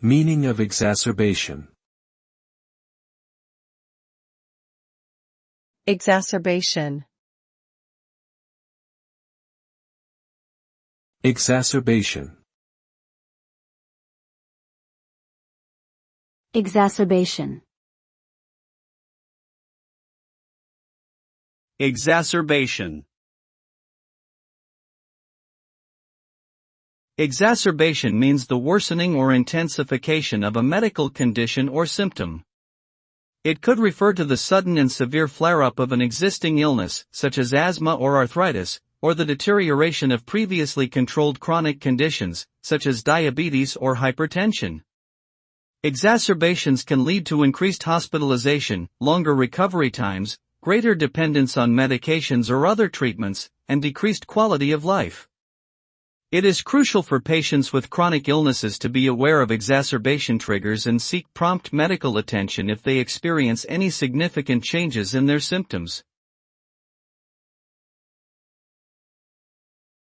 Meaning of exacerbation. Exacerbation. Exacerbation. Exacerbation. Exacerbation. Exacerbation means the worsening or intensification of a medical condition or symptom. It could refer to the sudden and severe flare-up of an existing illness, such as asthma or arthritis, or the deterioration of previously controlled chronic conditions, such as diabetes or hypertension. Exacerbations can lead to increased hospitalization, longer recovery times, greater dependence on medications or other treatments, and decreased quality of life. It is crucial for patients with chronic illnesses to be aware of exacerbation triggers and seek prompt medical attention if they experience any significant changes in their symptoms.